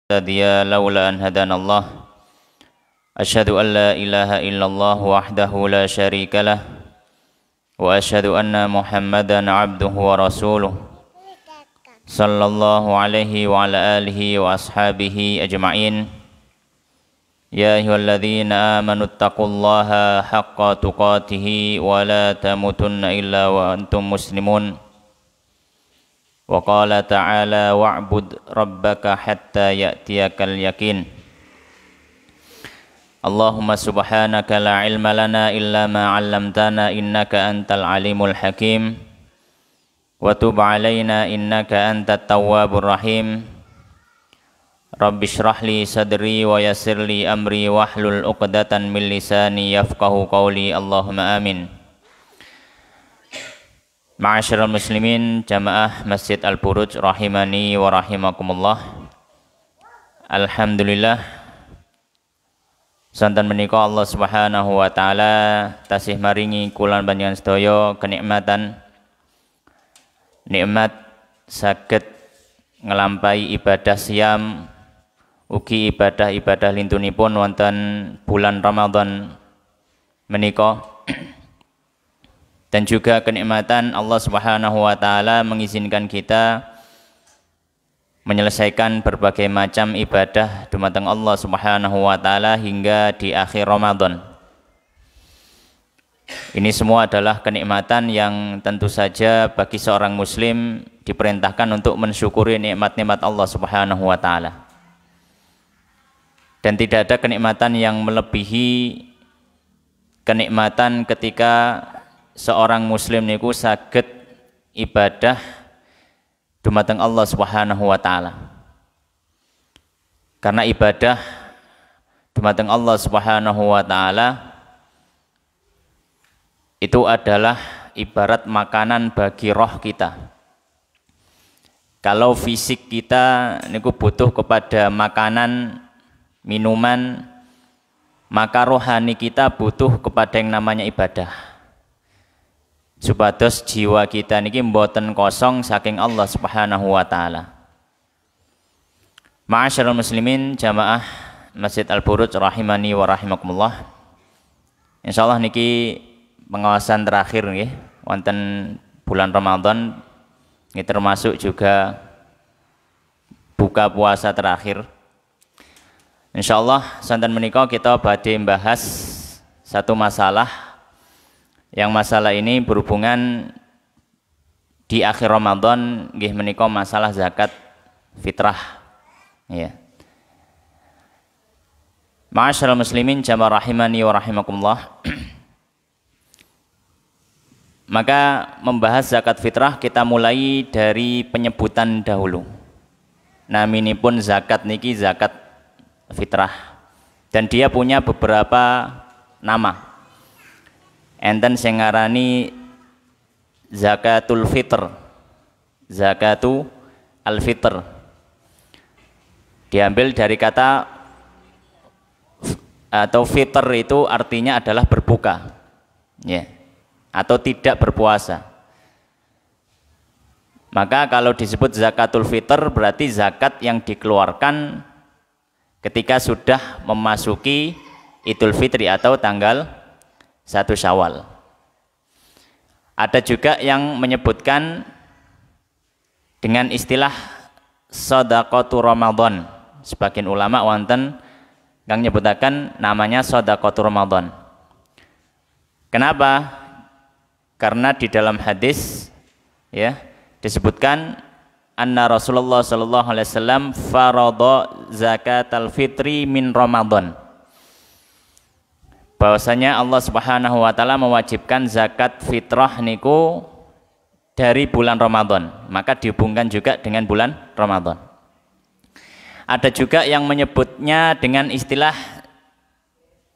هادي لولا أن هدانا الله أشهد أن لا إله إلا الله وحده لا شريك له وأشهد أن محمدا عبده ورسوله صلى الله عليه وعلى آله وأصحابه أجمعين يا أيها الذين آمنوا اتقوا الله حق تقاته ولا تموتن إلا وأنتم مسلمون وقال تعالى واعبد ربك حتى يأتيك اليقين اللهم سبحانك لا علم لنا إلا ما علمتنا إنك أنت العليم الحكيم وتب علينا إنك أنت التواب الرحيم رب اشرح لي صدري ويسر لي أمري واحلل عقدة من لساني يفقه قولي اللهم آمين. Ma'asyiral muslimin jamaah Masjid Al-Buruj rahimani wa rahimakumullah. Alhamdulillah santen menika Allah Subhanahu wa taala tasih maringi kula panjenengan sedaya kenikmatan nikmat saged ngelampahi ibadah siam ugi ibadah-ibadah lintunipun wonten bulan Ramadan menika. Dan juga kenikmatan Allah Subhanahu wa taala mengizinkan kita menyelesaikan berbagai macam ibadah dumateng Allah Subhanahu wa taala hingga di akhir Ramadan. Ini semua adalah kenikmatan yang tentu saja bagi seorang muslim diperintahkan untuk mensyukuri nikmat-nikmat Allah Subhanahu wa taala. Dan tidak ada kenikmatan yang melebihi kenikmatan ketika seorang muslim niku saged ibadah dumateng Allah Subhanahu wa taala. Karena ibadah dumateng Allah Subhanahu wa taala itu adalah ibarat makanan bagi roh kita. Kalau fisik kita niku butuh kepada makanan, minuman, maka rohani kita butuh kepada yang namanya ibadah. Supados jiwa kita niki mboten kosong saking Allah Subhanahu wa taala. Ma'asyiral muslimin jamaah Masjid Al-Buruj rahimani wa rahimakumullah. Insyaallah niki pengawasan terakhir nggih wonten bulan Ramadan, ini termasuk juga buka puasa terakhir. Insyaallah santen menika kita badhe membahas satu masalah yang masalah ini berhubungan di akhir Ramadan nggih menika masalah zakat fitrah ya. Ma'asyiral muslimin jamaah rahimani wa rahimakumullah. Maka membahas zakat fitrah kita mulai dari penyebutan dahulu. Naminipun zakat niki zakat fitrah dan dia punya beberapa nama. Enten sing ngarani zakatul fitr, zakatu al-fitr, diambil dari kata atau fitr itu artinya adalah berbuka ya, atau tidak berpuasa. Maka kalau disebut zakatul fitr berarti zakat yang dikeluarkan ketika sudah memasuki Idul Fitri atau tanggal 1 Syawal. Ada juga yang menyebutkan dengan istilah shadaqatu Ramadan. Sebagian ulama wonten kang nyebutaken namanya shadaqatu Ramadan. Kenapa? Karena di dalam hadis ya disebutkan anna Rasulullah sallallahu alaihi wasallam farada zakatal fitri min Ramadan. Bahwasanya Allah Subhanahu wa taala mewajibkan zakat fitrah niku dari bulan Ramadan, maka dihubungkan juga dengan bulan Ramadan. Ada juga yang menyebutnya dengan istilah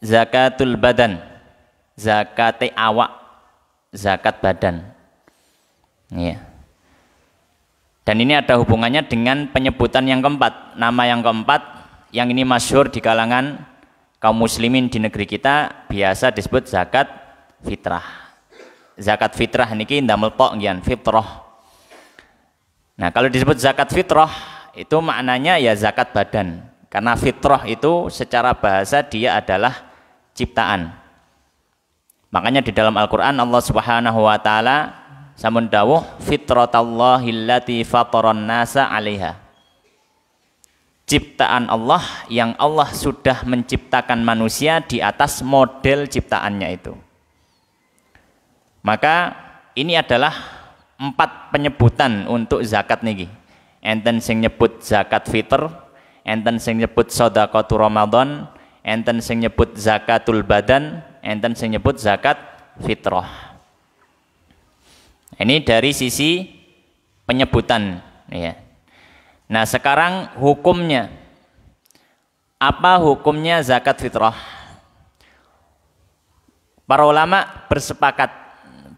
zakatul badan, zakat awak, zakat badan. Ya. Dan ini ada hubungannya dengan penyebutan yang keempat, nama yang keempat yang ini masyhur di kalangan kaum muslimin di negeri kita biasa disebut zakat fitrah. Zakat fitrah niki ndamel tok ngian fitrah. Nah, kalau disebut zakat fitrah itu maknanya ya zakat badan. Karena fitrah itu secara bahasa dia adalah ciptaan. Makanya di dalam Al-Qur'an Allah Subhanahu wa taala samun dawuh fitratallahi allati fataran nasa 'alaiha. Ciptaan Allah yang Allah sudah menciptakan manusia di atas model ciptaannya itu. Maka ini adalah 4 penyebutan untuk zakat niki. Enten sing nyebut zakat fitr, enten sing nyebut sedekah Ramadan, enten sing nyebut zakatul badan, enten sing nyebut zakat fitrah. Ini dari sisi penyebutan ya. Nah, sekarang hukumnya. Apa hukumnya zakat fitrah? Para ulama bersepakat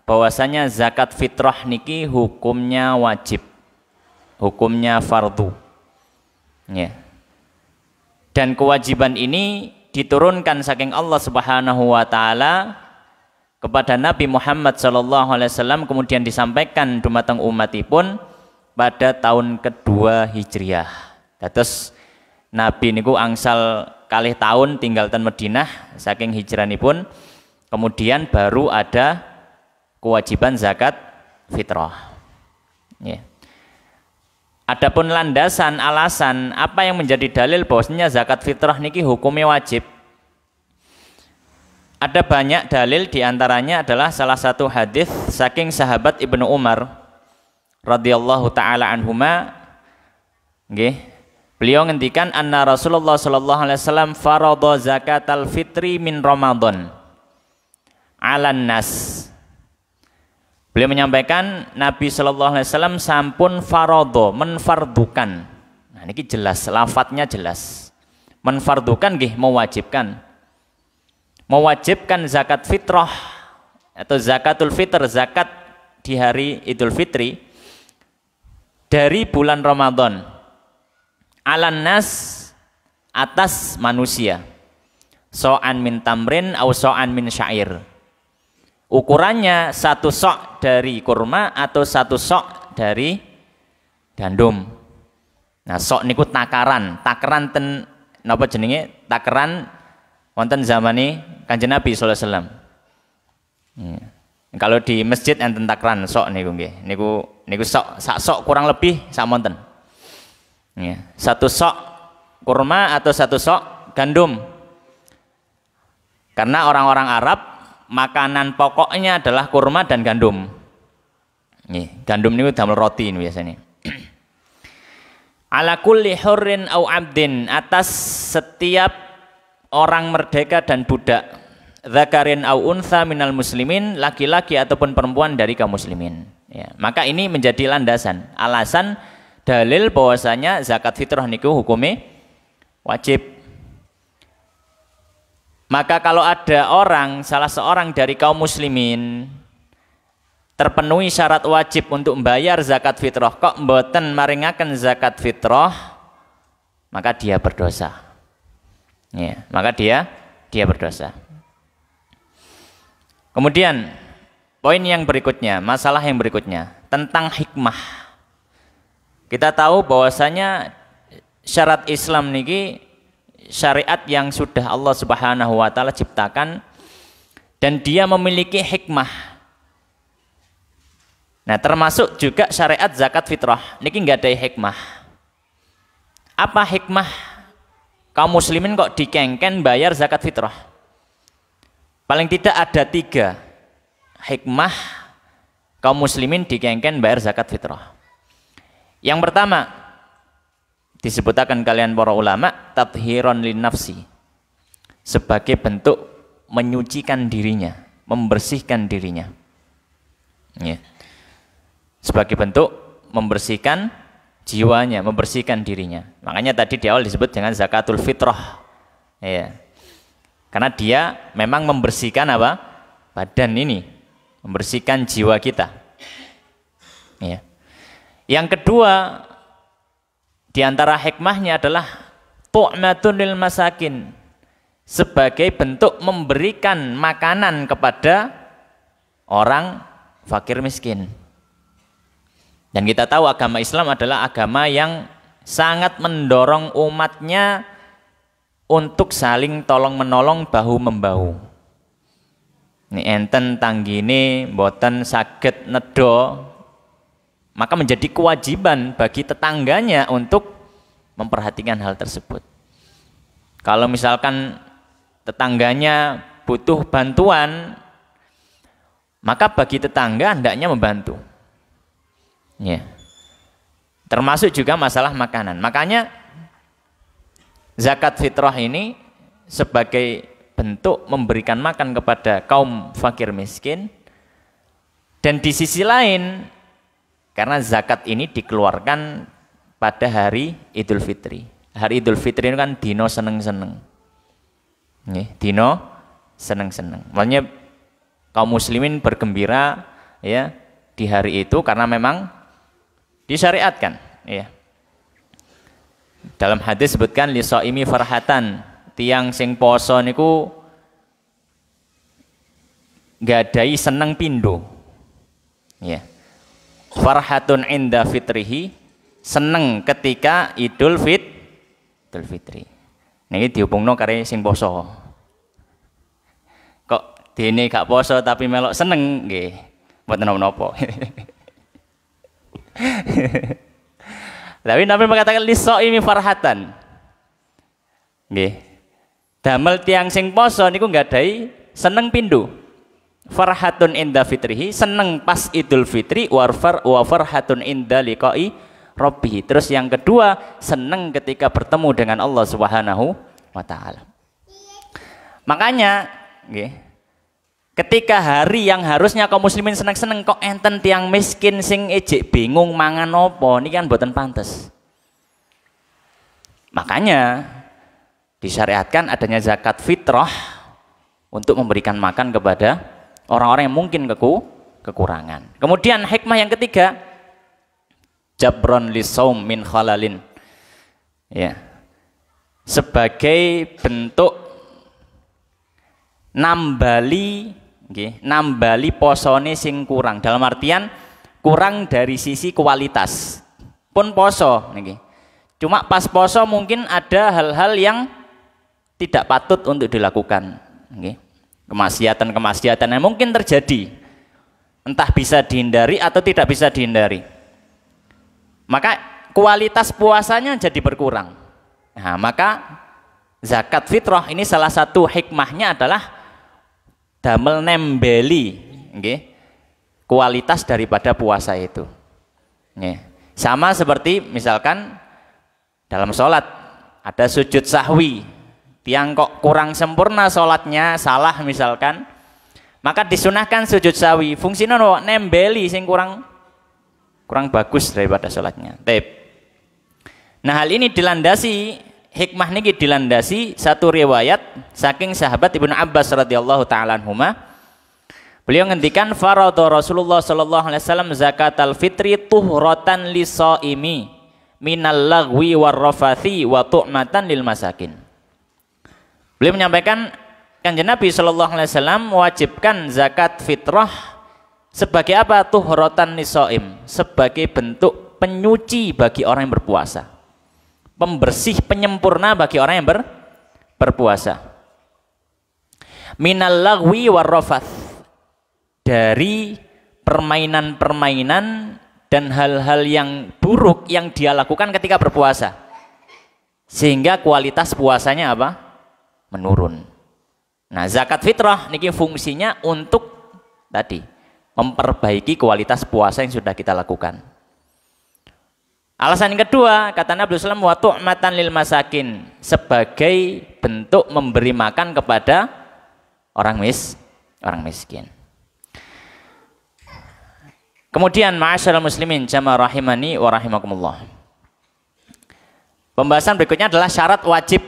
bahwasanya zakat fitrah niki hukumnya wajib. Hukumnya fardu. Ya. Dan kewajiban ini diturunkan saking Allah Subhanahu wa taala kepada Nabi Muhammad sallallahu alaihi wasallam, kemudian disampaikan dumateng umatipun pada tahun kedua Hijriah. Terus Nabi niku angsal kalih tahun tinggal ten Madinah saking hijranipun, kemudian baru ada kewajiban zakat fitrah. Ya. Adapun landasan alasan apa yang menjadi dalil bahwasanya zakat fitrah niki hukumnya wajib. Ada banyak dalil, diantaranya adalah salah satu hadis saking sahabat Ibnu Umar radhiyallahu taala anhuma. Nggih, beliau ngendikan anna Rasulullah sallallahu alaihi wasallam faradha zakatal fitri min Ramadan 'alan nas. Beliau menyampaikan Nabi sallallahu alaihi wasallam sampun faradha, menfardukan. Nah, niki jelas, lafadznya jelas. Menfardukan nggih, mewajibkan. Mewajibkan zakat fitrah atau zakatul fitr, zakat di hari Idul Fitri dari bulan Ramadan. Alan nas, atas manusia. So'an min tamrin au so'an min syair. Ukurannya 1 sok dari kurma atau 1 sok dari gandum. Nah, sok niku takaran ten napa jenenge? Takaran wonten zamani Kanjeng Nabi sallallahu alaihi wasallam. Kalau di masjid enten takaran sok niku nggih. Niku sok, sak sok kurang lebih sak monten. Ya, 1 sok kurma atau 1 sok gandum. Karena orang-orang Arab makanan pokoknya adalah kurma dan gandum. Gandum ini damel roti ini biasanya. Ala kulli hurrin au abdin, atas setiap orang merdeka dan budak, dzakarin au untha minal muslimin, laki-laki ataupun perempuan dari kaum muslimin. Ya, maka ini menjadi landasan, alasan dalil bahwasanya zakat fitrah niku hukumnya wajib. Maka kalau ada orang, salah seorang dari kaum muslimin terpenuhi syarat wajib untuk membayar zakat fitrah, kok mboten maringaken zakat fitrah, maka dia berdosa. Ya, maka dia berdosa. Kemudian poin yang berikutnya, masalah yang berikutnya tentang hikmah. Kita tahu bahwasanya syarat Islam niki syariat yang sudah Allah Subhanahu wa taala ciptakan dan dia memiliki hikmah. Nah, termasuk juga syariat zakat fitrah niki nggak ada hikmah. Apa hikmah kaum muslimin kok dikengken bayar zakat fitrah? Paling tidak ada 3 hikmah kaum muslimin dikengken bayar zakat fitrah. Yang pertama disebutkan kalian para ulama, tathhiron lin nafsi, sebagai bentuk menyucikan dirinya, membersihkan dirinya. Ya. Sebagai bentuk membersihkan jiwanya, membersihkan dirinya. Makanya tadi di awal disebut dengan zakatul fitrah. Ya. Karena dia memang membersihkan apa? Badan ini, membersihkan jiwa kita. Ya. Yang kedua, di antara hikmahnya adalah tu'matun lil masakin, sebagai bentuk memberikan makanan kepada orang fakir miskin. Dan kita tahu agama Islam adalah agama yang sangat mendorong umatnya untuk saling tolong menolong, bahu membahu. Ini enten tanggine mboten saged nedo, maka menjadi kewajiban bagi tetangganya untuk memperhatikan hal tersebut. Kalau misalkan tetangganya butuh bantuan, maka bagi tetangga hendaknya membantu. Ya. Termasuk juga masalah makanan. Makanya zakat fitrah ini sebagai bentuk memberikan makan kepada kaum fakir miskin, dan di sisi lain karena zakat ini dikeluarkan pada hari Idul Fitri. Hari Idul Fitri itu kan dino seneng-seneng. Dino seneng-seneng. Makanya kaum muslimin bergembira ya di hari itu karena memang disyariatkan ya. Dalam hadis sebutkan lisaimi farhatan, tiang sing poso niku gadai seneng pindo. Ya. Farhatun inda fitrihi, seneng ketika Idul Fitri. Niki dihubungno karo sing poso. Kok dene gak poso tapi melok seneng nggih. Mboten napa-napa. Tapi Nabi mengatakan lisaimi farhatan. Nggih. Damel tiang sing poso niku nggadahi seneng pindho. Farhatun inda fitrihi, seneng pas Idul Fitri, wa farhatun inda liqai rabbih. Terus yang kedua, seneng ketika bertemu dengan Allah Subhanahu wa taala. Makanya nggih, ketika hari yang harusnya kaum muslimin seneng-seneng kok enten tiang miskin sing ejek bingung mangan apa, niki kan mboten pantes. Makanya disyariatkan adanya zakat fitrah untuk memberikan makan kepada orang-orang yang mungkin kekurangan. Kemudian hikmah yang ketiga, jabron lisaum min khalalin. Ya. Sebagai bentuk nambali posone sing kurang, dalam artian kurang dari sisi kualitas. Pun poso niki. Cuma pas poso mungkin ada hal-hal yang tidak patut untuk dilakukan. Nggih. Kemaksiatan yang mungkin terjadi, entah bisa dihindari atau tidak bisa dihindari, maka kualitas puasanya jadi berkurang. Nah, maka zakat fitrah ini salah satu hikmahnya adalah damel nembeli kualitas daripada puasa itu. Sama seperti misalkan dalam sholat ada sujud sahwi, tiang kok kurang sempurna sholatnya, salah misalkan, maka disunahkan sujud sahwi. Fungsinya nembeli sing kurang bagus daripada sholatnya. Nah, hal ini dilandasi, hikmah niki dilandasi satu riwayat saking sahabat Ibnu Abbas radhiyallahu taala anhuma. Beliau ngendikan faradha Rasulullah sallallahu alaihi wasallam zakatal fitri tuhratan lisaimi minal lagwi warrafathi wa tu'matan lil masakin. Beliau menyampaikan Kanjeng Nabi sallallahu alaihi wasallam mewajibkan zakat fitrah sebagai apa? Tuhratan lisaim, sebagai bentuk penyuci bagi orang yang berpuasa. Pembersih, penyempurna bagi orang yang berpuasa. Minal lagwi warrafath, dari permainan-permainan dan hal-hal yang buruk yang dia lakukan ketika berpuasa, sehingga kualitas puasanya apa? Menurun. Nah, zakat fitrah niki fungsinya untuk tadi memperbaiki kualitas puasa yang sudah kita lakukan. Alasan yang kedua, kata Nabi sallallahu alaihi wasallam, wa tu'matan lil masakin, sebagai bentuk memberi makan kepada orang miskin. Kemudian ma'asyiral muslimin jamaah rahimani wa rahimakumullah. Pembahasan berikutnya adalah syarat wajib.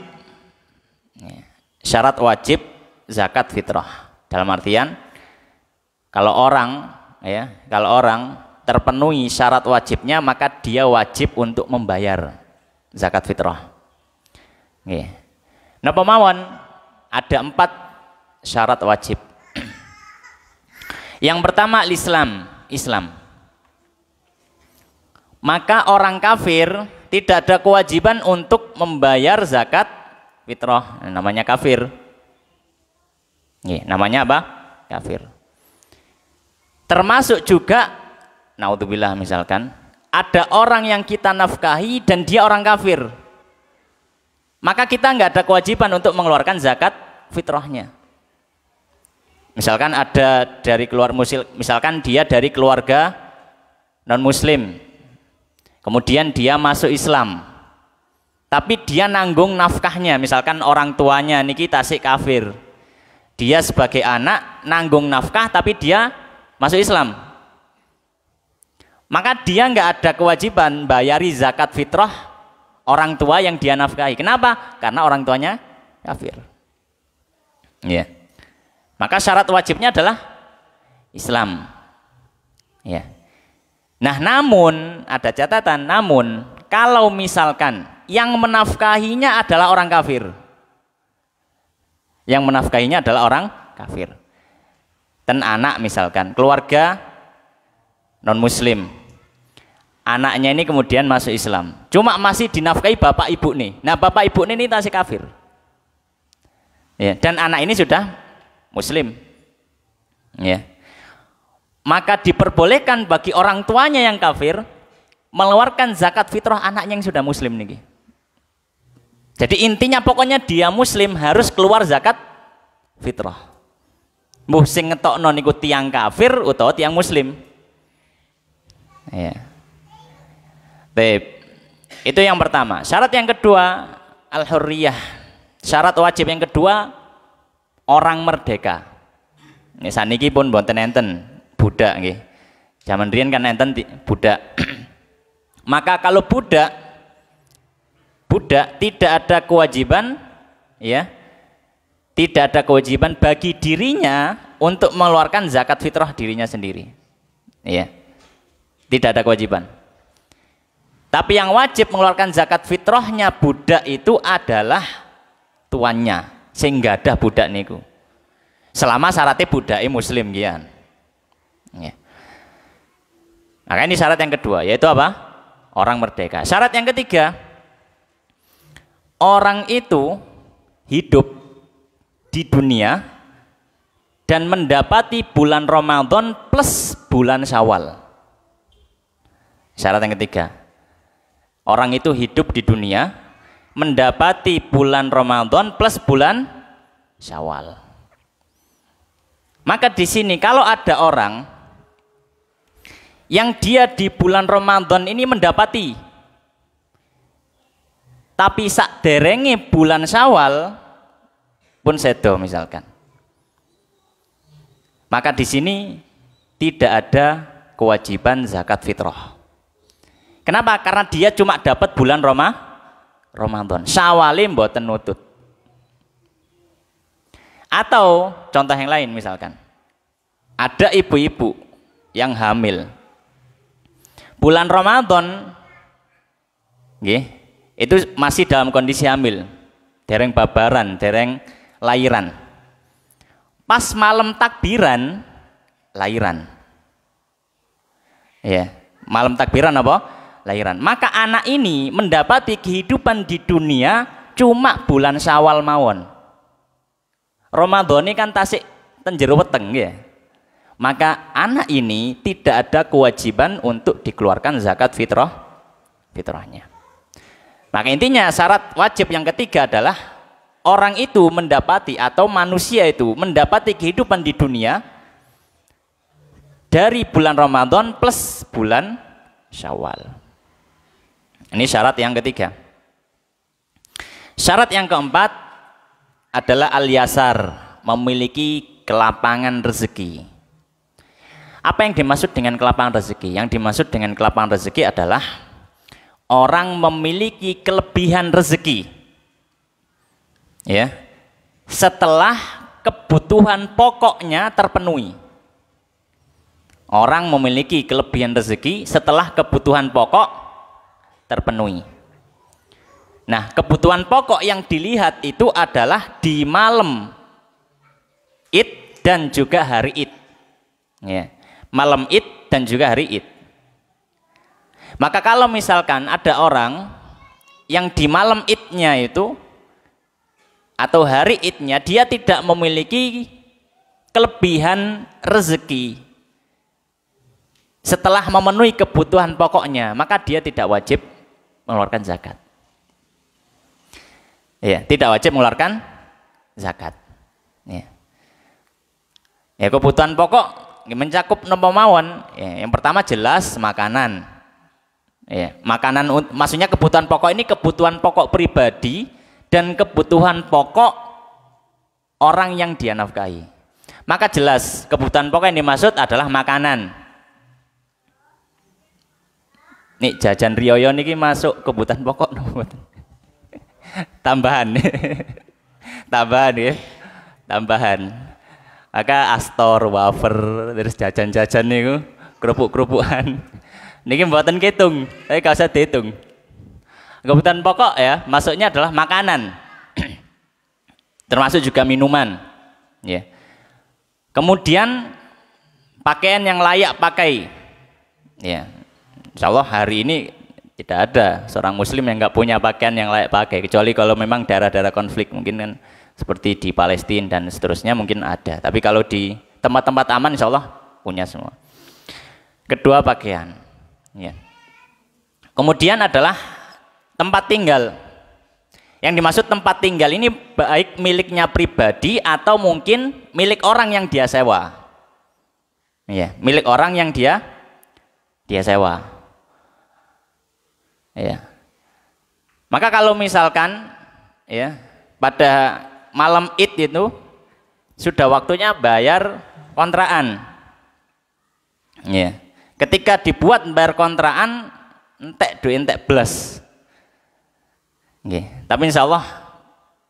Syarat wajib zakat fitrah. Dalam artian kalau orang terpenuhi syarat wajibnya, maka dia wajib untuk membayar zakat fitrah. Nggih. Napa mawon? Ada 4 syarat wajib. Yang pertama Islam. Maka orang kafir tidak ada kewajiban untuk membayar zakat fitrah, namanya kafir. Namanya apa? Kafir. Termasuk juga, naudzubillah, misalkan ada orang yang kita nafkahi dan dia orang kafir, maka kita nggak ada kewajiban untuk mengeluarkan zakat fitrahnya. Misalkan ada dari misalkan dia dari keluarga non muslim, kemudian dia masuk Islam, tapi dia nanggung nafkahnya, misalkan orang tuanya niki tasik kafir, dia sebagai anak nanggung nafkah tapi dia masuk Islam, maka dia nggak ada kewajiban bayari zakat fitrah orang tua yang dia nafkahi. Kenapa? Karena orang tuanya kafir. Ya. Maka syarat wajibnya adalah Islam. Ya. Nah, namun ada catatan, namun kalau misalkan yang menafkahinya adalah orang kafir, yang menafkahinya adalah orang kafir, dan anak misalkan keluarga non muslim, anaknya ini kemudian masuk Islam, cuma masih dinafkahi bapak ibu nih. Nah, bapak ibu ini masih kafir, ya, dan anak ini sudah muslim, ya, maka diperbolehkan bagi orang tuanya yang kafir mengeluarkan zakat fitrah anaknya yang sudah muslim nih. Jadi intinya pokoknya dia muslim harus keluar zakat fitrah. Mbuh sing ngetokno niku tiyang kafir utawa tiyang muslim. Ya. Baik. Itu yang pertama. Syarat yang kedua, al-hurriyah. Syarat wajib yang kedua, orang merdeka. Ini saniki pun boten enten budak nggih. Zaman riyen kan enten budak. Maka kalau budak tidak ada kewajiban, ya. Tidak ada kewajiban bagi dirinya untuk mengeluarkan zakat fitrah dirinya sendiri. Ya. Tidak ada kewajiban. Tapi yang wajib mengeluarkan zakat fitrahnya budak itu adalah tuannya, sehingga ada budak niku. Selama syaratnya budaknya muslim gian. Ya. Maka ini syarat yang kedua, yaitu apa? Orang merdeka. Syarat yang ketiga, orang itu hidup di dunia dan mendapati bulan Ramadan plus bulan Syawal. Syarat yang ketiga, orang itu hidup di dunia mendapati bulan Ramadan plus bulan Syawal. Maka di sini kalau ada orang yang dia di bulan Ramadan ini mendapati, tapi sak derenge bulan Syawal pun sedo misalkan, maka di sini tidak ada kewajiban zakat fitrah. Kenapa? Karena dia cuma dapat bulan Ramadan, Syawale mboten nutut. Atau contoh yang lain, misalkan ada ibu-ibu yang hamil bulan Ramadan, itu masih dalam kondisi hamil, dereng babaran, dereng lahiran. Pas malam takbiran lahiran. Ya, malam takbiran apa? Lahiran. Maka anak ini mendapati kehidupan di dunia cuma bulan Syawal mawon. Ramadan ini kan tasik tenjero weteng ya. Maka anak ini tidak ada kewajiban untuk dikeluarkan zakat fitrahnya. Maka intinya syarat wajib yang ketiga adalah orang itu mendapati atau manusia itu mendapati kehidupan di dunia dari bulan Ramadan plus bulan Syawal. Ini syarat yang ketiga. Syarat yang keempat adalah al-yasar, memiliki kelapangan rezeki. Apa yang dimaksud dengan kelapangan rezeki? Yang dimaksud dengan kelapangan rezeki adalah orang memiliki kelebihan rezeki, ya, setelah kebutuhan pokoknya terpenuhi. Orang memiliki kelebihan rezeki setelah kebutuhan pokok terpenuhi. Nah, kebutuhan pokok yang dilihat itu adalah di malam Id dan juga hari Id, ya, malam Id dan juga hari Id. Maka kalau misalkan ada orang yang di malam idnya itu atau hari idnya dia tidak memiliki kelebihan rezeki setelah memenuhi kebutuhan pokoknya, maka dia tidak wajib mengeluarkan zakat. Ya, tidak wajib mengeluarkan zakat. Ya, ya kebutuhan pokok mencakup napa mawon. Ya, yang pertama jelas makanan. Ya, makanan maksudnya kebutuhan pokok ini kebutuhan pokok pribadi dan kebutuhan pokok orang yang dia nafkahi. Maka jelas kebutuhan pokok yang dimaksud adalah makanan. Nih jajan riyoyo niki masuk kebutuhan pokok tambahan. Tambahan ya. Tambahan. Maka astor, wafer, terus jajan-jajan niku, kerupuk-kerupukan. Niki mboten kitung, tapi gak usah dihitung. Kebutuhan pokok ya, masuknya adalah makanan. Termasuk juga minuman. Ya. Kemudian pakaian yang layak pakai. Ya. Insya Allah hari ini tidak ada seorang muslim yang nggak punya pakaian yang layak pakai, kecuali kalau memang daerah-daerah konflik mungkin kan seperti di Palestina dan seterusnya mungkin ada, tapi kalau di tempat-tempat aman insya Allah punya semua. Kedua pakaian ya. Kemudian adalah tempat tinggal. Yang dimaksud tempat tinggal ini baik miliknya pribadi atau mungkin milik orang yang dia sewa ya, milik orang yang dia sewa. Ya. Maka kalau misalkan ya pada malam Id itu sudah waktunya bayar kontrakan. Ya. Ketika dibuat bayar kontrakan entek duit entek belas. Nggih. Tapi insya Allah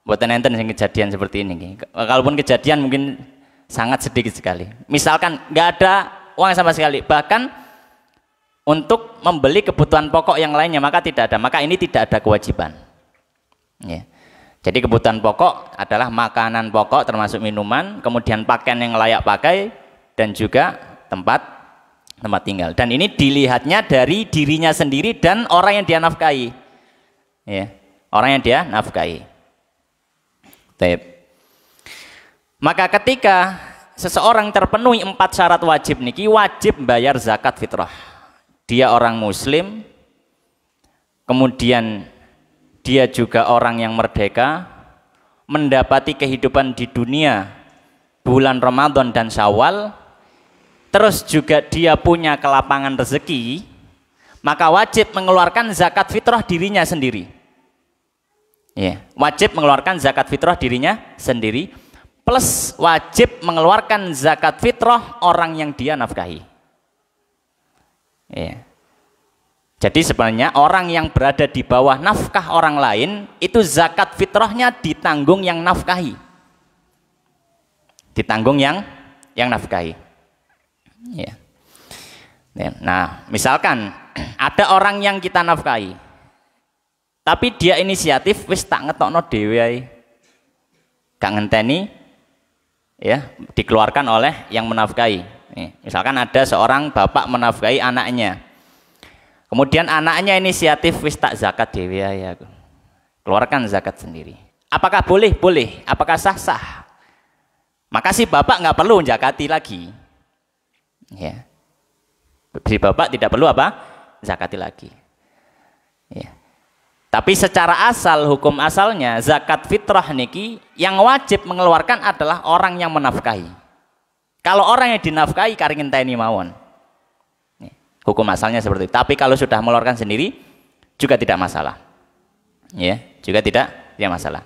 mboten enten sing kejadian seperti ini. Kalaupun kejadian mungkin sangat sedikit sekali. Misalkan nggak ada uang sama sekali, bahkan untuk membeli kebutuhan pokok yang lainnya maka tidak ada, maka ini tidak ada kewajiban. Ya. Jadi kebutuhan pokok adalah makanan pokok termasuk minuman, kemudian pakaian yang layak pakai dan juga tempat tinggal. Dan ini dilihatnya dari dirinya sendiri dan orang yang dia nafkahi. Ya. Orang yang dia nafkahi. Baik. Maka ketika seseorang terpenuhi 4 syarat wajib niki wajib bayar zakat fitrah. Dia orang muslim, kemudian dia juga orang yang merdeka, mendapati kehidupan di dunia bulan Ramadan dan Syawal, terus juga dia punya kelapangan rezeki, maka wajib mengeluarkan zakat fitrah dirinya sendiri. Ya, wajib mengeluarkan zakat fitrah dirinya sendiri, plus wajib mengeluarkan zakat fitrah orang yang dia nafkahi. Ya. Jadi sebenarnya orang yang berada di bawah nafkah orang lain itu zakat fitrahnya ditanggung yang nafkahi, ditanggung yang nafkahi. Ya. Nah, misalkan ada orang yang kita nafkahi, tapi dia inisiatif wis tak ngetokno dhewe ae, gak ngenteni, ya dikeluarkan oleh yang menafkahi. Misalkan ada seorang bapak menafkahi anaknya, kemudian anaknya inisiatif wis tak zakat dewe ya, keluarkan zakat sendiri. Apakah boleh? Boleh. Apakah sah? Sah. Maka si bapak nggak perlu zakati lagi. Ya. Si bapak tidak perlu apa? Zakati lagi. Ya. Tapi secara asal, hukum asalnya zakat fitrah niki yang wajib mengeluarkan adalah orang yang menafkahi. Kalau orang yang dinafkahi karingin tani mawon. Hukum asalnya seperti itu. Tapi kalau sudah mengeluarkan sendiri juga tidak masalah. Ya, juga tidak masalah.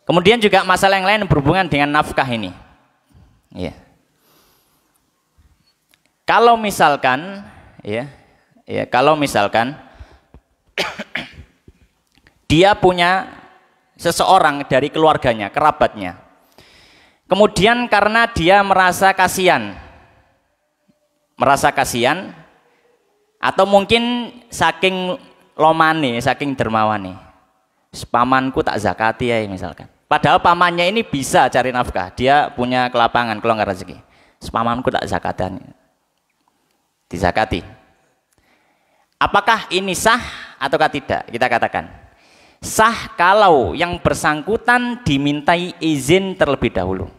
Kemudian juga masalah yang lain berhubungan dengan nafkah ini. Ya. Kalau misalkan kalau misalkan dia punya seseorang dari keluarganya, kerabatnya. Kemudian karena dia merasa kasihan atau mungkin saking lomane, saking dermawane, pamanku tak zakati ya misalkan. Padahal pamannya ini bisa cari nafkah, dia punya kelapangan, kelonggar rezeki. Pamanku tak zakatan, dizakati. Apakah ini sah ataukah tidak? Kita katakan sah kalau yang bersangkutan dimintai izin terlebih dahulu.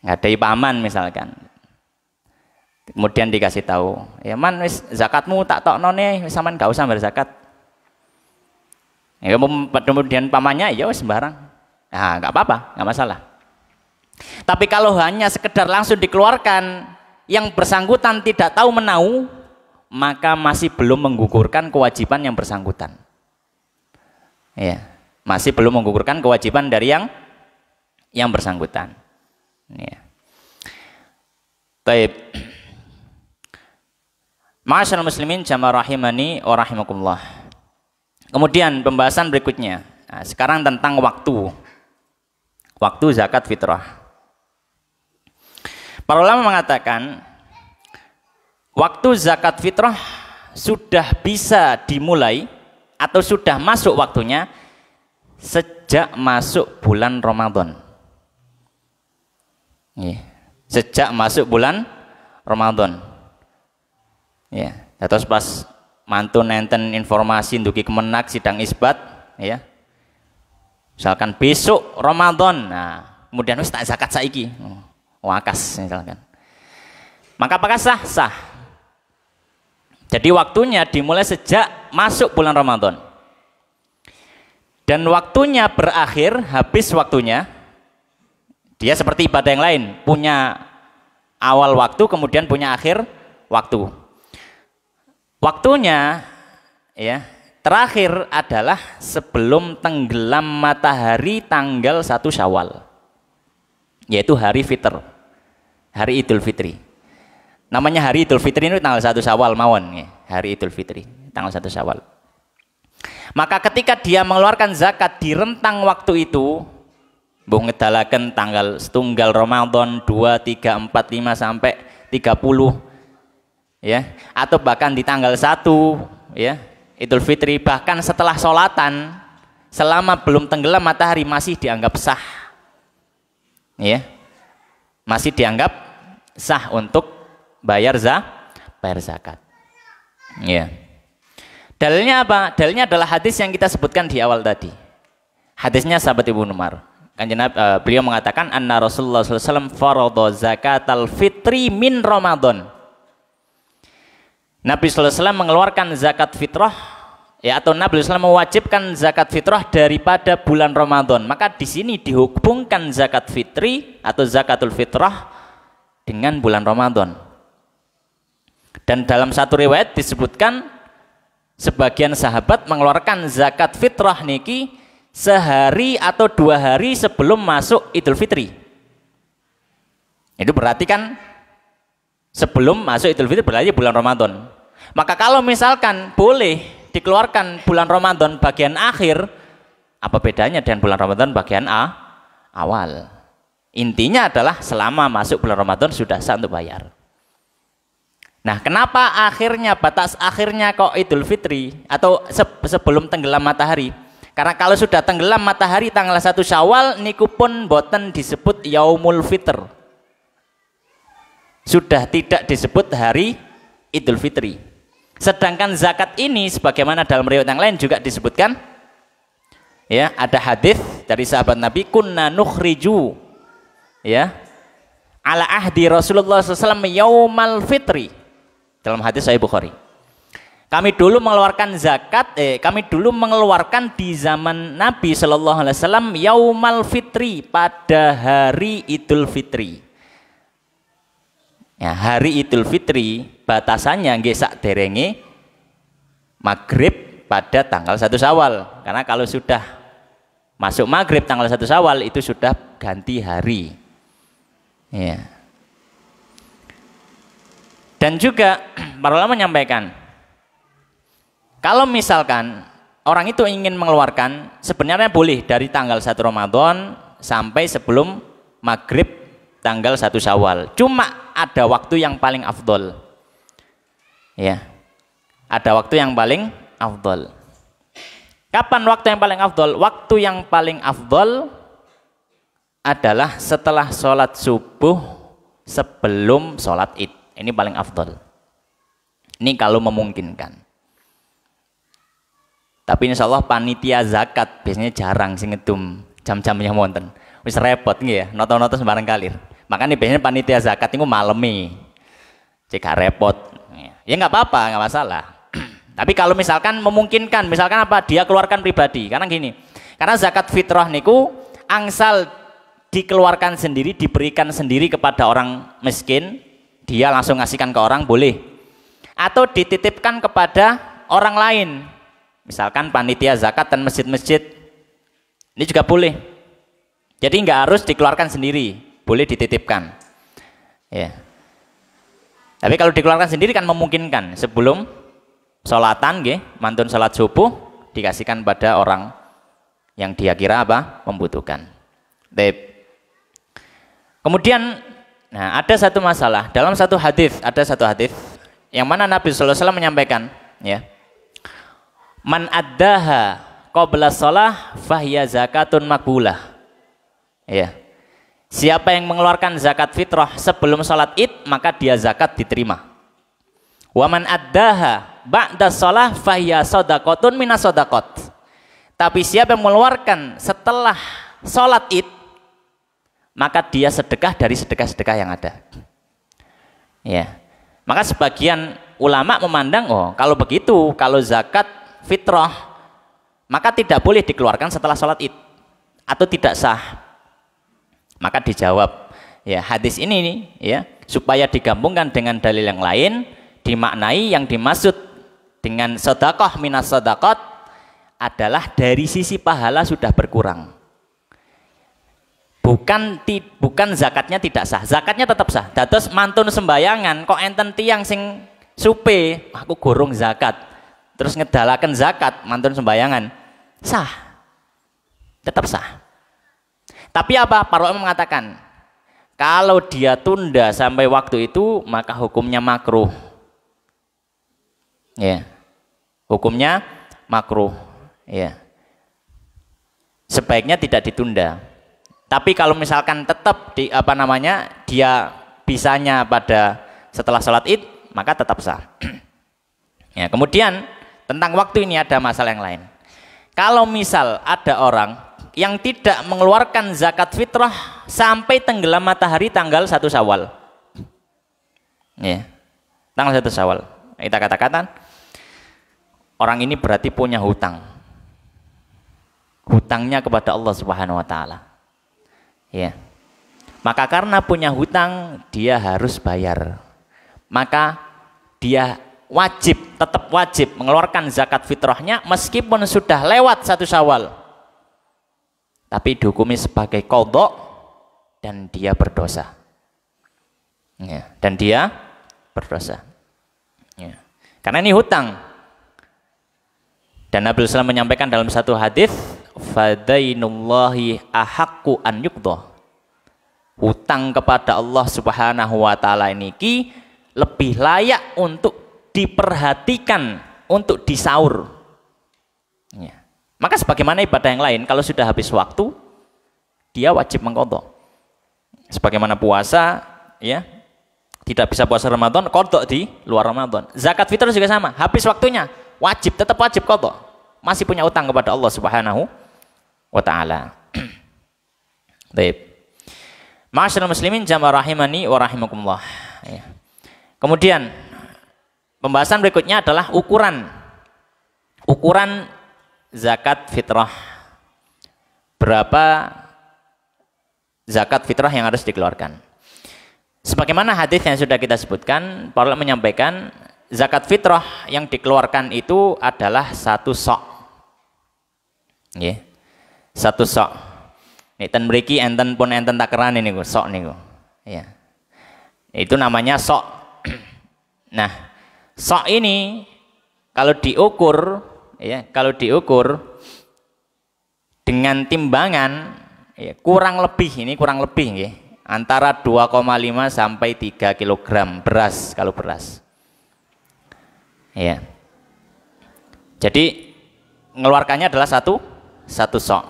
Ngadai paman misalkan, kemudian dikasih tahu, ya man wis zakatmu tak tokno nih, sampean gak usah bayar zakat. Ya, kemudian pamannya ya wis sembarang, nah nggak apa-apa, nggak masalah. Tapi kalau hanya sekedar langsung dikeluarkan, yang bersangkutan tidak tahu menau, maka masih belum menggugurkan kewajiban yang bersangkutan. Ya, masih belum menggugurkan kewajiban dari yang bersangkutan. Ya. Baik. Ma'asyiral muslimin jamaah rahimani wa rahimakumullah. Kemudian pembahasan berikutnya. Nah, sekarang tentang waktu. Waktu zakat fitrah. Para ulama mengatakan waktu zakat fitrah sudah bisa dimulai atau sudah masuk waktunya sejak masuk bulan Ramadan. Ya, sejak masuk bulan Ramadan. Ya, terus pas mantu nenten informasi nduki Kemenak sidang isbat, ya. Misalkan besok Ramadan, nah kemudian wis tak zakat saiki. Wakas misalkan. Maka apakah sah? Sah. Jadi waktunya dimulai sejak masuk bulan Ramadan. Dan waktunya berakhir, habis waktunya. Dia seperti ibadah yang lain, punya awal waktu kemudian punya akhir waktu. Waktunya ya, terakhir adalah sebelum tenggelam matahari tanggal 1 Syawal. Yaitu hari fitr. Hari Idul Fitri. Namanya hari Idul Fitri ini tanggal 1 Syawal mawon ya. Hari Idul Fitri tanggal 1 Syawal. Maka ketika dia mengeluarkan zakat di rentang waktu itu, mbuh ngedalaken tanggal setunggal Ramadan 2, 3, 4, 5 sampai 30 ya, atau bahkan di tanggal 1 ya, Idul Fitri, bahkan setelah sholatan selama belum tenggelam matahari masih dianggap sah. Ya. Masih dianggap sah untuk bayar zakat. Ya. Dalilnya apa? Dalilnya adalah hadis yang kita sebutkan di awal tadi. Hadisnya sahabat Ibnu Umar. Beliau mengatakan anna Rasulullah SAW faradha zakatal fitri min Ramadan. Nabi SAW mengeluarkan zakat fitrah ya, atau Nabi SAW mewajibkan zakat fitrah daripada bulan Ramadan. Maka di sini dihubungkan zakat fitri atau zakatul fitrah dengan bulan Ramadan. Dan dalam satu riwayat disebutkan sebagian sahabat mengeluarkan zakat fitrah niki sehari atau 2 hari sebelum masuk Idul Fitri. Itu berarti kan sebelum masuk Idul Fitri berarti bulan Ramadan. Maka kalau misalkan boleh dikeluarkan bulan Ramadan bagian akhir, apa bedanya dengan bulan Ramadan bagian awal? Intinya adalah selama masuk bulan Ramadan sudah sah untuk bayar. Nah, kenapa akhirnya, batas akhirnya kok Idul Fitri atau sebelum tenggelam matahari? Karena kalau sudah tenggelam matahari tanggal 1 Syawal niku pun boten disebut Yaumul Fitr. Sudah tidak disebut hari Idul Fitri. Sedangkan zakat ini sebagaimana dalam riwayat yang lain juga disebutkan ya, ada hadis dari sahabat Nabi kunna nukhriju ya ala ahdi Rasulullah SAW Yaumal Fitri. Dalam hadis Sahih Bukhari. Kami dulu mengeluarkan zakat, kami dulu mengeluarkan di zaman Nabi Shallallahu Alaihi Wasallam Yaumal Fitri, pada hari Idul Fitri. Ya, hari Idul Fitri batasannya nggih sakderenge maghrib pada tanggal 1 Syawal. Karena kalau sudah masuk maghrib tanggal 1 Syawal itu sudah ganti hari. Ya. Dan juga para ulama menyampaikan, kalau misalkan orang itu ingin mengeluarkan, sebenarnya boleh dari tanggal 1 Ramadan sampai sebelum maghrib tanggal 1 Syawal. Cuma ada waktu yang paling afdol. Ya. Ada waktu yang paling afdol. Kapan waktu yang paling afdol? Waktu yang paling afdol adalah setelah sholat subuh sebelum sholat id. Ini paling afdol. Ini kalau memungkinkan. Tapi insya Allah panitia zakat biasanya jarang sih ngedum jam-jamnya wonten. Wis repot nggih ya, noto-noto sembarang kalir. Makanya biasanya panitia zakat itu malemi. Cek gak repot. Ya nggak apa-apa, nggak masalah. Tapi kalau misalkan memungkinkan, misalkan apa dia keluarkan pribadi, karena gini, karena zakat fitrah niku angsal dikeluarkan sendiri, diberikan sendiri kepada orang miskin, dia langsung ngasihkan ke orang boleh, atau dititipkan kepada orang lain, misalkan panitia zakat dan masjid-masjid, ini juga boleh. Jadi nggak harus dikeluarkan sendiri, boleh dititipkan. Ya. Tapi kalau dikeluarkan sendiri kan memungkinkan sebelum sholatan, mantun sholat subuh dikasihkan pada orang yang dia kira apa membutuhkan. Kemudian, nah ada satu masalah dalam satu hadis, ada satu hadis yang mana Nabi Sallallahu Alaihi Wasallam menyampaikan, ya, man addaha qabla shalah fahiya zakatun maqbulah. Ya. Siapa yang mengeluarkan zakat fitrah sebelum sholat id, maka dia zakat diterima. Wa man addaha ba'da shalah fahiya shadaqatun minas shadaqat. Tapi siapa yang mengeluarkan setelah sholat id, maka dia sedekah dari sedekah-sedekah yang ada. Ya. Maka sebagian ulama memandang, oh kalau begitu, kalau zakat fitrah maka tidak boleh dikeluarkan setelah sholat id atau tidak sah. Maka dijawab, ya hadis ini ya supaya digabungkan dengan dalil yang lain, dimaknai yang dimaksud dengan sedekah minas sedekat adalah dari sisi pahala sudah berkurang. Bukan zakatnya tidak sah, zakatnya tetap sah. Dados mantun sembayangan kok enten tiang sing supe, aku gorong zakat, terus ngedalaken zakat mantun sembayangan, sah, tetap sah. Tapi apa? Para ulama mengatakan kalau dia tunda sampai waktu itu maka hukumnya makruh. Ya. Hukumnya makruh, ya. Sebaiknya tidak ditunda. Tapi kalau misalkan tetap dia bisanya pada setelah sholat id, maka tetap sah. Ya, kemudian tentang waktu ini ada masalah yang lain. Kalau misal ada orang yang tidak mengeluarkan zakat fitrah sampai tenggelam matahari tanggal 1 Syawal. Ya. Tanggal 1 Syawal. Kita katakan orang ini berarti punya hutang. Hutangnya kepada Allah Subhanahu wa taala. Ya. Maka karena punya hutang dia harus bayar. Maka dia tetap wajib mengeluarkan zakat fitrahnya meskipun sudah lewat 1 Syawal. Tapi dihukumi sebagai qadha dan dia berdosa. Ya, dan dia berdosa. Ya. Karena ini hutang. Dan Nabi SAW menyampaikan dalam satu hadis, fadainullahi ahaqqu an yuqdha. Hutang kepada Allah Subhanahu wa taala niki lebih layak untuk diperhatikan, untuk disaur. Ya. Maka sebagaimana ibadah yang lain, kalau sudah habis waktu, dia wajib mengqadha. Sebagaimana puasa, ya, tidak bisa puasa Ramadan, qadha di luar Ramadan. Zakat fitrah juga sama, habis waktunya, tetap wajib qadha. Masih punya utang kepada Allah Subhanahu wa taala. Baik. Ma'asyiral muslimin jamaah rahimani wa rahimakumullah. Ya. Kemudian pembahasan berikutnya adalah ukuran zakat fitrah. Berapa zakat fitrah yang harus dikeluarkan? Sebagaimana hadis yang sudah kita sebutkan, para ulama menyampaikan zakat fitrah yang dikeluarkan itu adalah 1 sok. Nggih. 1 sok. Enten mriki enten pun enten takeran niku, sok niku. Ya. Itu namanya sok. Nah, sok ini kalau diukur dengan timbangan, ya, kurang lebih ya, antara 2,5 sampai 3 kg beras kalau beras. Ya. Jadi mengeluarkannya adalah satu sok.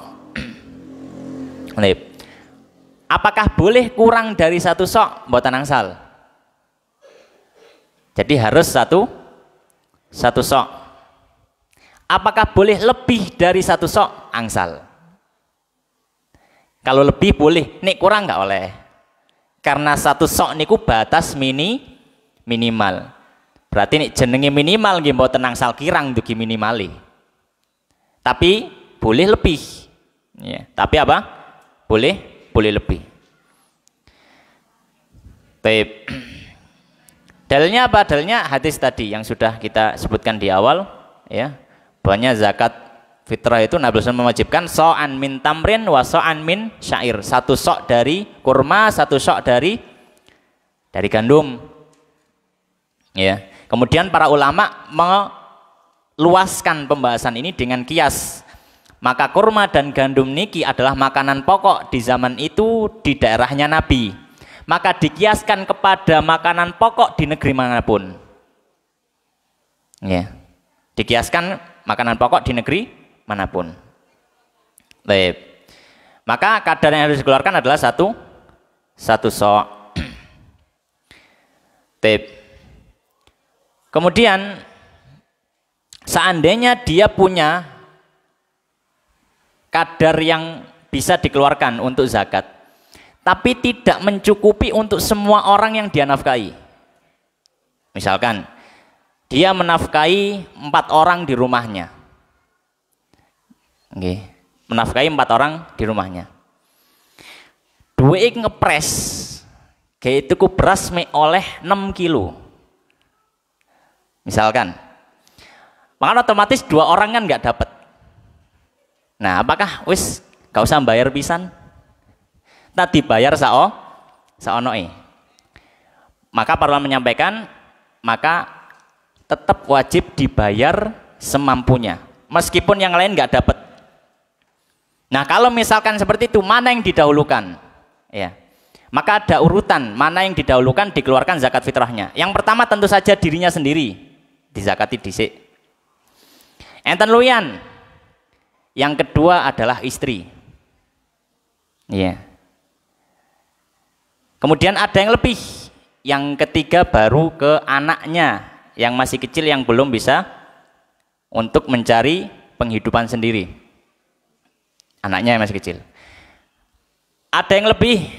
Apakah boleh kurang dari 1 sok? Mboten angsal. Jadi harus 1 1 sok. Apakah boleh lebih dari 1 sok? Angsal. Kalau lebih boleh, nek kurang nggak oleh. Karena 1 sok niku batas minimal. Berarti nek jenenge minimal nggih mboten angsal kirang dugi minimali. Tapi boleh lebih. Ya, tapi apa? Boleh lebih. Baik. Dalilnya apa? Dalilnya hadis tadi yang sudah kita sebutkan di awal, ya. Bahwanya zakat fitrah itu Nabi SAW mewajibkan so'an min tamrin wa so'an min syair. 1 sok dari kurma, 1 sok dari gandum. Ya. Kemudian para ulama meluaskan pembahasan ini dengan kias. Maka kurma dan gandum niki adalah makanan pokok di zaman itu di daerahnya Nabi. Maka dikiaskan kepada makanan pokok di negeri manapun. Ya. Dikiaskan makanan pokok di negeri manapun. Baik. Maka kadar yang harus dikeluarkan adalah satu sok. Baik. Kemudian seandainya dia punya kadar yang bisa dikeluarkan untuk zakat, tapi tidak mencukupi untuk semua orang yang dia nafkahi. Misalkan dia menafkahi 4 orang di rumahnya. Oke, menafkahi 4 orang di rumahnya. Duwe ngepres, kayak itu ku beras me oleh 6 kilo. Misalkan, maka otomatis 2 orang kan nggak dapat. Nah, apakah wis gak usah bayar pisan? Tadi bayar saonoe. Maka para menyampaikan, maka tetap wajib dibayar semampunya, meskipun yang lain nggak dapat. Nah, kalau misalkan seperti itu, mana yang didahulukan? Ya, maka ada urutan mana yang didahulukan dikeluarkan zakat fitrahnya. Yang pertama tentu saja dirinya sendiri dizakati dhisik. Enten luyan. Yang kedua adalah istri. Ya. Kemudian ada yang lebih. Yang ketiga baru ke anaknya yang masih kecil yang belum bisa untuk mencari penghidupan sendiri. Anaknya yang masih kecil. Ada yang lebih,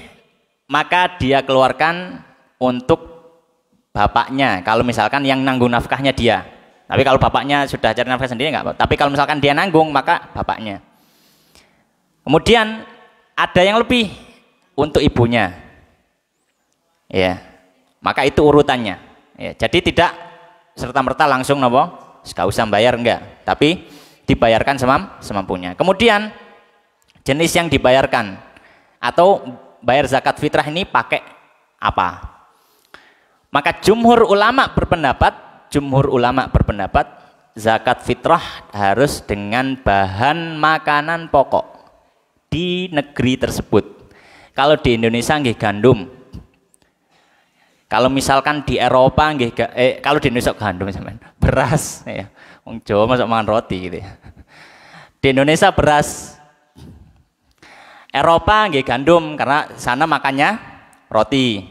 maka dia keluarkan untuk bapaknya. Kalau misalkan yang nanggung nafkahnya dia. Tapi kalau bapaknya sudah cari nafkah sendiri enggak apa. Tapi kalau misalkan dia nanggung, maka bapaknya. Kemudian ada yang lebih untuk ibunya. Ya. Maka itu urutannya. Ya, jadi tidak serta-merta langsung nopo, enggak usah bayar enggak, tapi dibayarkan semampunya. Kemudian jenis yang dibayarkan atau bayar zakat fitrah ini pakai apa? Maka jumhur ulama berpendapat zakat fitrah harus dengan bahan makanan pokok di negeri tersebut. Kalau di Indonesia nggih gandum. Kalau misalkan di Eropa nggih kalau di Indonesia gandum sampean, beras ya. Wong Jawa masuk makan roti gitu ya. Di Indonesia beras. Eropa nggih gandum karena sana makannya roti.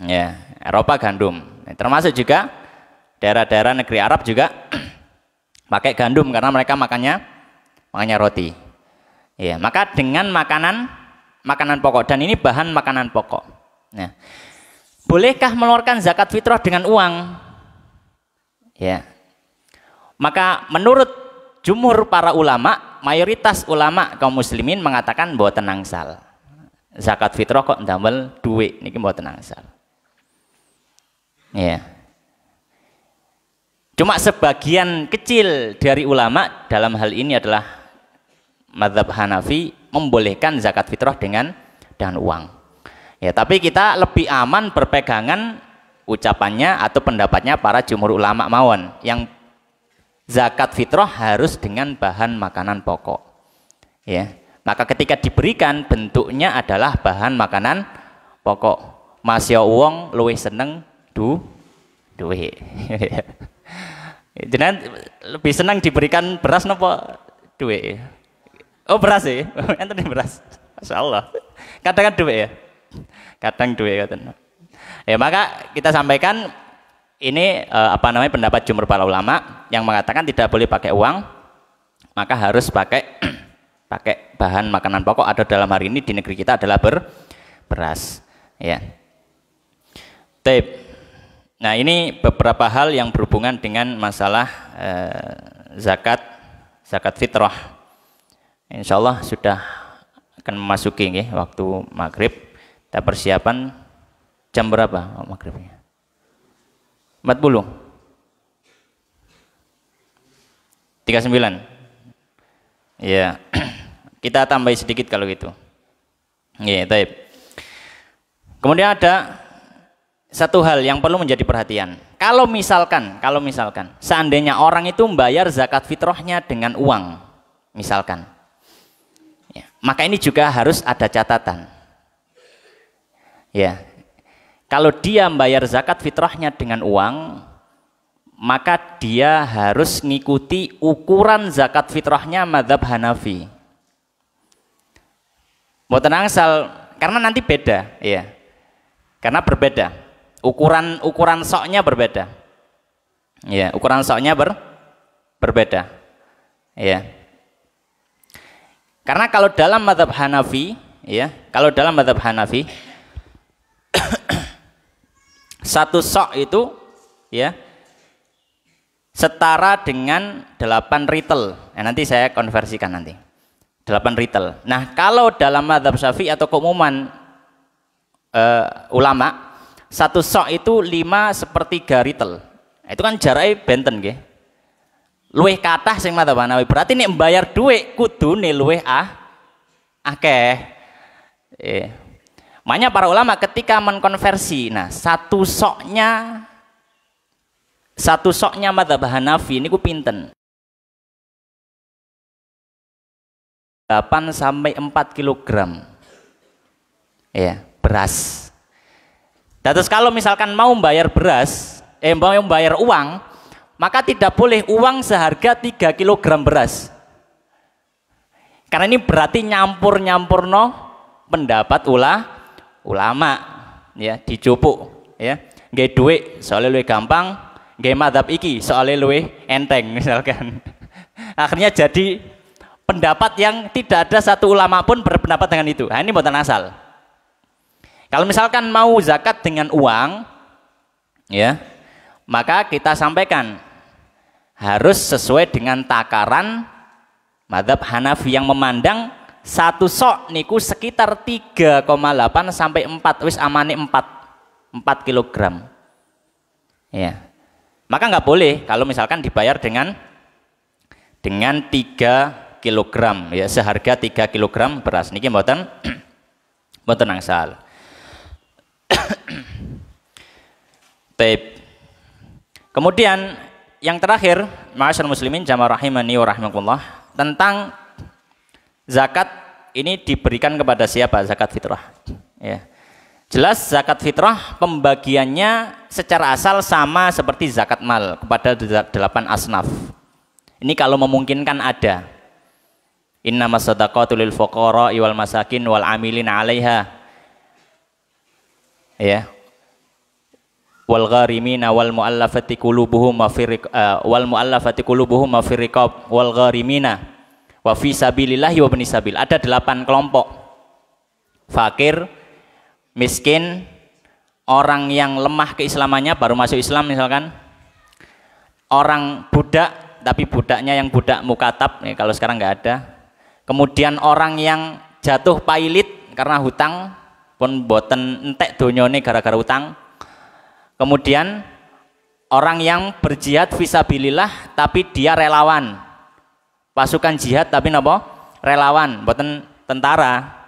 Ya, Eropa gandum. Termasuk juga daerah-daerah negeri Arab juga pakai gandum karena mereka makannya roti. Ya, maka dengan makanan pokok, dan ini bahan makanan pokok. Nah, bolehkah mengeluarkan zakat fitrah dengan uang? Ya. Maka menurut jumhur para ulama, mayoritas ulama kaum muslimin mengatakan mboten angsal. Zakat fitrah kok ndamel duit niki mboten angsal. Ya. Cuma sebagian kecil dari ulama dalam hal ini adalah mazhab Hanafi membolehkan zakat fitrah dengan uang. Ya, tapi kita lebih aman berpegangan ucapannya atau pendapatnya para jumhur ulama mawon yang zakat fitrah harus dengan bahan makanan pokok. Ya. Maka ketika diberikan bentuknya adalah bahan makanan pokok. Masya wong luwih seneng duit. Jenengan lebih senang diberikan beras nopo duit? Oh beras ya, enten beras. Masya Allah. Kadang duit ya, kadang duit kadang. Ya maka kita sampaikan ini apa namanya pendapat jumhur para ulama yang mengatakan tidak boleh pakai uang, maka harus pakai pakai bahan makanan pokok. Ada dalam hari ini di negeri kita adalah beras, ya. Nah, ini beberapa hal yang berhubungan dengan masalah zakat fitrah. Insya Allah sudah akan memasuki waktu maghrib. Kita persiapan jam berapa maghribnya? 40 39 ya. Kita tambah sedikit kalau gitu ya. Kemudian ada satu hal yang perlu menjadi perhatian. Kalau misalkan seandainya orang itu membayar zakat fitrahnya dengan uang misalkan ya, maka ini juga harus ada catatan ya. Kalau dia membayar zakat fitrahnya dengan uang, maka dia harus ngikuti ukuran zakat fitrahnya mazhab Hanafi. Mboten angsal, karena nanti beda, ya. Karena berbeda. Ukuran soknya berbeda. Ya, ukuran soknya berbeda. Ya. Karena kalau dalam mazhab Hanafi, ya, satu sok itu ya setara dengan 8 ritel. Nanti saya konversikan nanti. 8 ritel. Nah, kalau dalam mazhab Syafi'i atau keumuman ulama, satu sok itu 5/3 ritel. Itu kan jaraknya benten nggih. Luwih kathah sing mazhab Hanafi. Berarti nek mbayar dhuwit kudune luwih akeh. Makanya para ulama ketika mengkonversi, nah satu soknya mazhab Hanafi ini ku pinten? 8-4 kilogram ya, beras. Terus kalau misalkan mau membayar mau membayar uang, maka tidak boleh uang seharga 3 kilogram beras. Karena ini berarti nyampur-nyampurno pendapat ulama ya, dicupuk ya. Nggih dhuwit soalnya luwih gampang, nggih mazhab iki soalnya luwih enteng misalkan. Akhirnya jadi pendapat yang tidak ada satu ulama pun berpendapat dengan itu. Nah, ini mboten asal. Kalau misalkan mau zakat dengan uang ya, maka kita sampaikan harus sesuai dengan takaran mazhab Hanafi yang memandang satu sok niku sekitar 3,8 sampai 4, wis amane 4 kilogram ya. Maka nggak boleh kalau misalkan dibayar dengan 3 kilogram ya, seharga 3 kilogram beras niki mboten angsal. Kemudian yang terakhir, ma'asyarul muslimin jamaah rahimani wa rahimakumullah, tentang zakat ini diberikan kepada siapa? Zakat fitrah ya. Jelas zakat fitrah pembagiannya secara asal sama seperti zakat mal kepada 8 asnaf. Ini kalau memungkinkan ada. Innamas shadaqatu lil fuqara wal masakin wal amilin 'alaiha ya, wal gharimina wal muallafati qulubuhum wa fi riqab wal gharimina wa fi sabilillahi wa bani sabil. Ada 8 kelompok: fakir, miskin, orang yang lemah keislamannya baru masuk Islam misalkan, orang budak tapi budaknya yang budak mukatab ya, kalau sekarang nggak ada, kemudian orang yang jatuh pailit karena hutang pun boten entek donyone gara-gara hutang, kemudian orang yang berjihad fisabilillah tapi dia relawan, pasukan jihad tapi napa relawan, boten tentara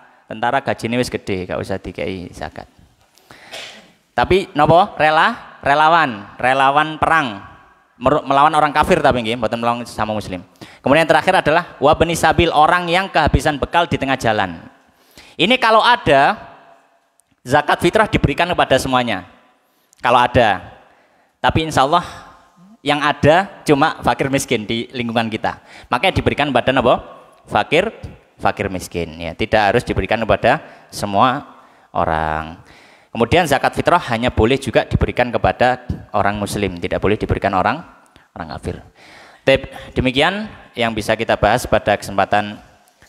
gajinya wis gede gak usah dikai zakat, tapi napa relawan perang melawan orang kafir tapi nggih mboten melawan sama muslim. Kemudian terakhir adalah wa bani sabil, orang yang kehabisan bekal di tengah jalan. Ini kalau ada zakat fitrah diberikan kepada semuanya kalau ada, tapi insya Allah yang ada cuma fakir miskin di lingkungan kita, makanya diberikan kepada napa? Fakir miskin ya, tidak harus diberikan kepada semua orang. Kemudian zakat fitrah hanya boleh juga diberikan kepada orang muslim, tidak boleh diberikan orang kafir. Demikian yang bisa kita bahas pada kesempatan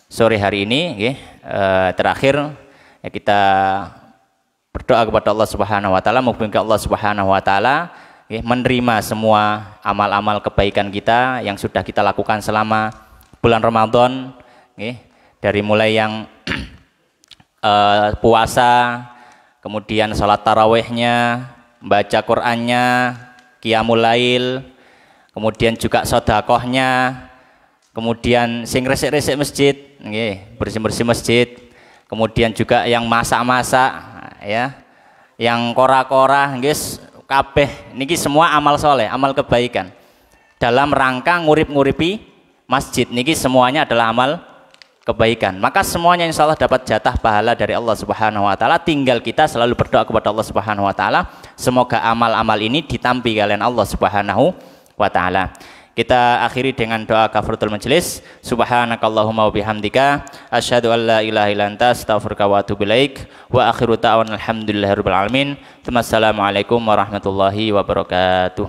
sore hari ini. Terakhir ya, kita berdoa kepada Allah Subhanahu wa taala, moga Allah Subhanahu wa taala menerima semua amal-amal kebaikan kita yang sudah kita lakukan selama bulan Ramadan, dari mulai yang puasa, kemudian sholat tarawihnya, baca Qur'annya, qiyamul lail, kemudian juga sodakohnya, kemudian sing resik-resik masjid, bersih-bersih masjid, kemudian juga yang masak-masak, ya, yang kora-kora, guys, kabeh niki semua amal soleh, amal kebaikan dalam rangka ngurip-nguripi masjid, niki semuanya adalah amal kebaikan. Maka semuanya insya Allah dapat jatah pahala dari Allah Subhanahu wa taala. Tinggal kita selalu berdoa kepada Allah Subhanahu wa taala, semoga amal-amal ini ditampi kalian Allah Subhanahu wa taala. Kita akhiri dengan doa kafaratul majelis. Subhanakallahumma wa bihamdika asyhadu an la ilaha illa anta astaghfiruka wa atubu ilaik. Wa akhiru ta'awan alhamdulillahirabbil alamin. Wassalamualaikum warahmatullahi wabarakatuh.